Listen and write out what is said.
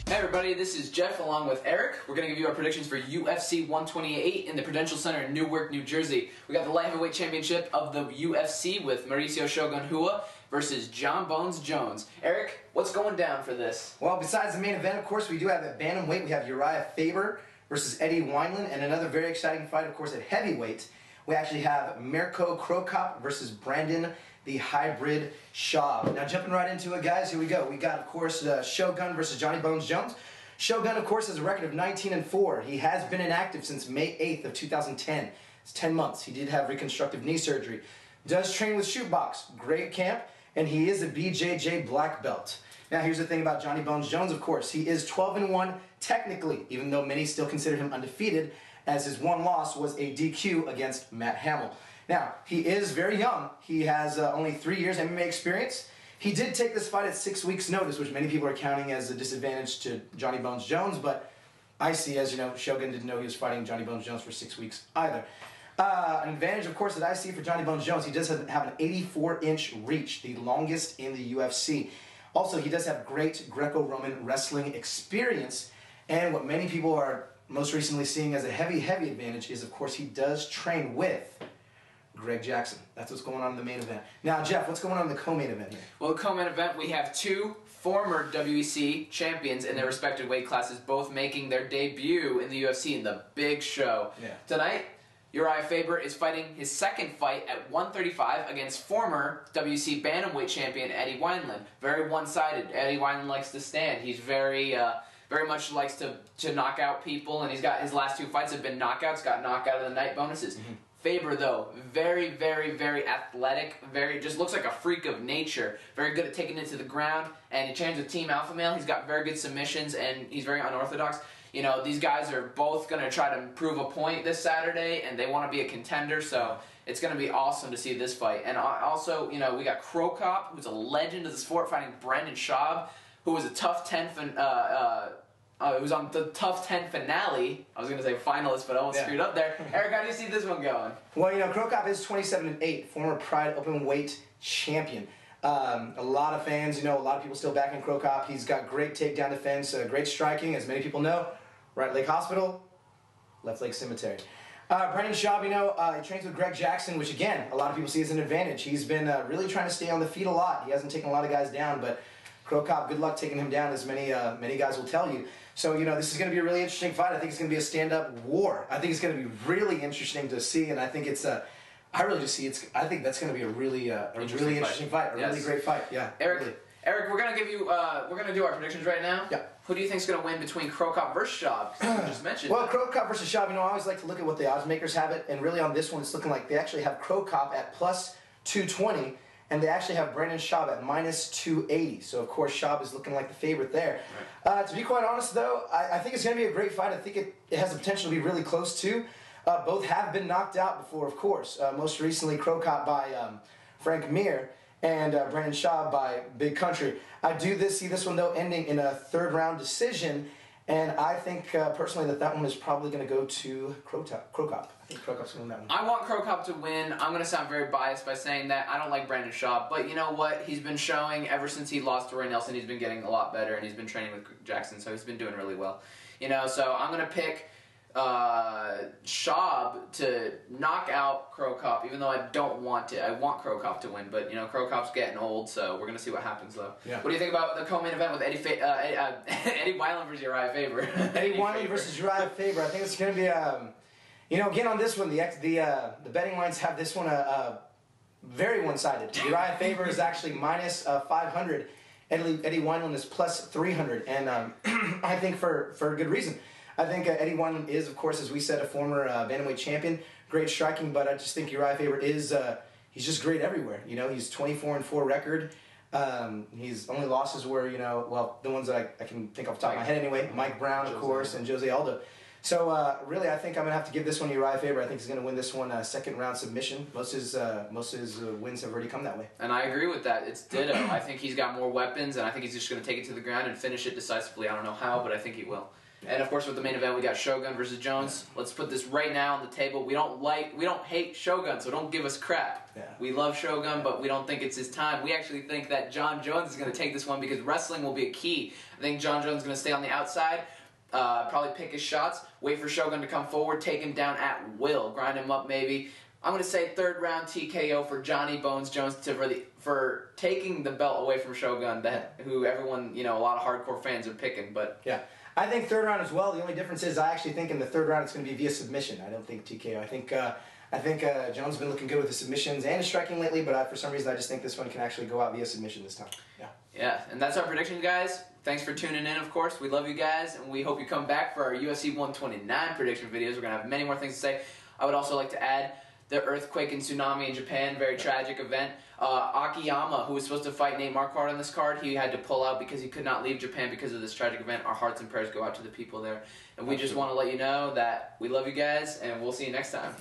Hey everybody, this is Geoff along with Eric. We're going to give you our predictions for UFC 128 in the Prudential Center in Newark, New Jersey. We got the light heavyweight championship of the UFC with Mauricio Shogun Rua versus John Bones Jones. Eric, what's going down for this? Well, besides the main event, of course, we do have at bantamweight, we have Uriah Faber versus Eddie Wineland, and another very exciting fight, of course, at heavyweight. We actually have Mirko cro-cop versus Brandon the Hybrid Schaub. Now, jumping right into it, guys, here we go. We got, of course, Shogun versus Johnny Bones Jones. Shogun, of course, has a record of 19-4. He has been inactive since May 8th of 2010. It's 10 months. He did have reconstructive knee surgery. Does train with Shootbox. Great camp. And he is a BJJ black belt. Now, here's the thing about Johnny Bones Jones, of course. He is 12-1 technically, even though many still consider him undefeated, as his one loss was a DQ against Matt Hamill. Now, he is very young. He has only 3 years MMA experience. He did take this fight at 6 weeks' notice, which many people are counting as a disadvantage to Johnny Bones Jones, but I see, as you know, Shogun didn't know he was fighting Johnny Bones Jones for 6 weeks either. An advantage, of course, that I see for Johnny Bones Jones, he does have an 84-inch reach, the longest in the UFC. Also, he does have great Greco-Roman wrestling experience, and what many people are most recently seeing as a heavy advantage is, of course, he does train with Greg Jackson. That's what's going on in the main event. Now, Geoff, what's going on in the co-main event here? Well, the co-main event, we have two former WEC champions in their respective weight classes, both making their debut in the UFC in the big show. Yeah. Tonight, Uriah Faber is fighting his second fight at 135 against former WEC bantamweight champion Eddie Wineland. Very one-sided. Eddie Wineland likes to stand. He's very much likes to knock out people, and he's got his last two fights have been knockouts, got knockout of the night bonuses. Faber, though, very athletic, just looks like a freak of nature, very good at taking it to the ground, and he trains with Team Alpha Male. He's got very good submissions, and he's very unorthodox. You know, these guys are both going to try to prove a point this Saturday, and they want to be a contender, so it's going to be awesome to see this fight. And also, you know, we got cro-cop, who's a legend of the sport, fighting Brendan Schaub, who was a tough 10 it was on the Tough 10 finale. I was going to say finalist, but I almost screwed up there. Eric, how do you see this one going? Well, you know, cro-cop is 27-8, former Pride Openweight champion. A lot of fans, you know, a lot of people still backing cro-cop. He's got great takedown defense, great striking, as many people know. Right leg hospital, left leg cemetery. Brendan Schaub, you know, he trains with Greg Jackson, which, again, a lot of people see as an advantage. He's been really trying to stay on the feet a lot. He hasn't taken a lot of guys down, but cro-cop, good luck taking him down, as many guys will tell you. So, you know, this is going to be a really interesting fight. I think it's going to be a stand-up war. I think it's going to be really interesting to see, and I think it's I really just see I think that's going to be a really interesting fight. A really great fight. Yeah. Eric, really. Eric, we're going to give you we're going to do our predictions right now. Yeah. Who do you think is going to win between cro-cop versus Schaub? You just mentioned. Well, cro-cop versus Schaub, you know, I always like to look at what the odds makers have it, and really on this one, it's looking like they actually have cro-cop at plus 220. And they actually have Brandon Schaub at minus 280. So, of course, Schaub is looking like the favorite there. Right. To be quite honest, though, I think it's going to be a great fight. I think it has the potential to be really close, too. Both have been knocked out before, of course. Most recently, cro-cop by Frank Mir and Brandon Schaub by Big Country. I do see this one, though, ending in a third-round decision. And I think, personally, that one is probably going to go to cro-cop. I think cro-cop's going to win that one. I want cro-cop to win. I'm going to sound very biased by saying that. I don't like Brandon Schaub, but you know what? He's been showing, ever since he lost to Roy Nelson, he's been getting a lot better, and he's been training with Jackson, so he's been doing really well. You know, so I'm going to pick Schaub to knock out cro-cop, even though I don't want to. I want cro-cop to win, but you know, cro-cop's getting old, so we're going to see what happens, though. Yeah. What do you think about the co-main event with Eddie Wineland versus Uriah Faber? Eddie Wineland versus Uriah Faber. I think it's going to be, you know, again on this one, the betting lines have this one very one-sided. Uriah Faber is actually minus 500. Eddie Wineland is plus 300, and I think for a good reason. I think Eddie Wineland is, of course, as we said, a former bantamweight champion. Great striking, but I just think Uriah Faber is, he's just great everywhere. You know, he's 24-4 record. His only losses were, you know, well, the ones that I can think off the top of my head anyway, Mike Brown, of course, and Jose Aldo. So, really, I think I'm going to have to give this one to Uriah Faber. I think he's going to win this one second-round submission. Most of his wins have already come that way. And I agree with that. It's ditto. I think he's got more weapons, and I think he's just going to take it to the ground and finish it decisively. I don't know how, but I think he will. And of course, with the main event, we got Shogun versus Jones. Yeah. Let's put this right now on the table. We don't hate Shogun, so don't give us crap. Yeah. We love Shogun, but we don't think it's his time. We actually think that John Jones is going to take this one because wrestling will be a key. I think John Jones is going to stay on the outside, probably pick his shots, wait for Shogun to come forward, take him down at will, grind him up maybe. I'm going to say third round TKO for Johnny Bones Jones for taking the belt away from Shogun, who everyone, a lot of hardcore fans are picking. But yeah. I think third round as well. The only difference is I actually think in the third round it's going to be via submission. I don't think TKO. I think Jones has been looking good with the submissions and his striking lately, but for some reason I just think this one can actually go out via submission this time. Yeah. Yeah, and that's our prediction, guys. Thanks for tuning in, of course. We love you guys, and we hope you come back for our UFC 129 prediction videos. We're going to have many more things to say. I would also like to add the earthquake and tsunami in Japan, very tragic event. Akiyama, who was supposed to fight Nate Marquardt on this card, he had to pull out because he could not leave Japan because of this tragic event. Our hearts and prayers go out to the people there. And we just want to let you know that we love you guys, and we'll see you next time.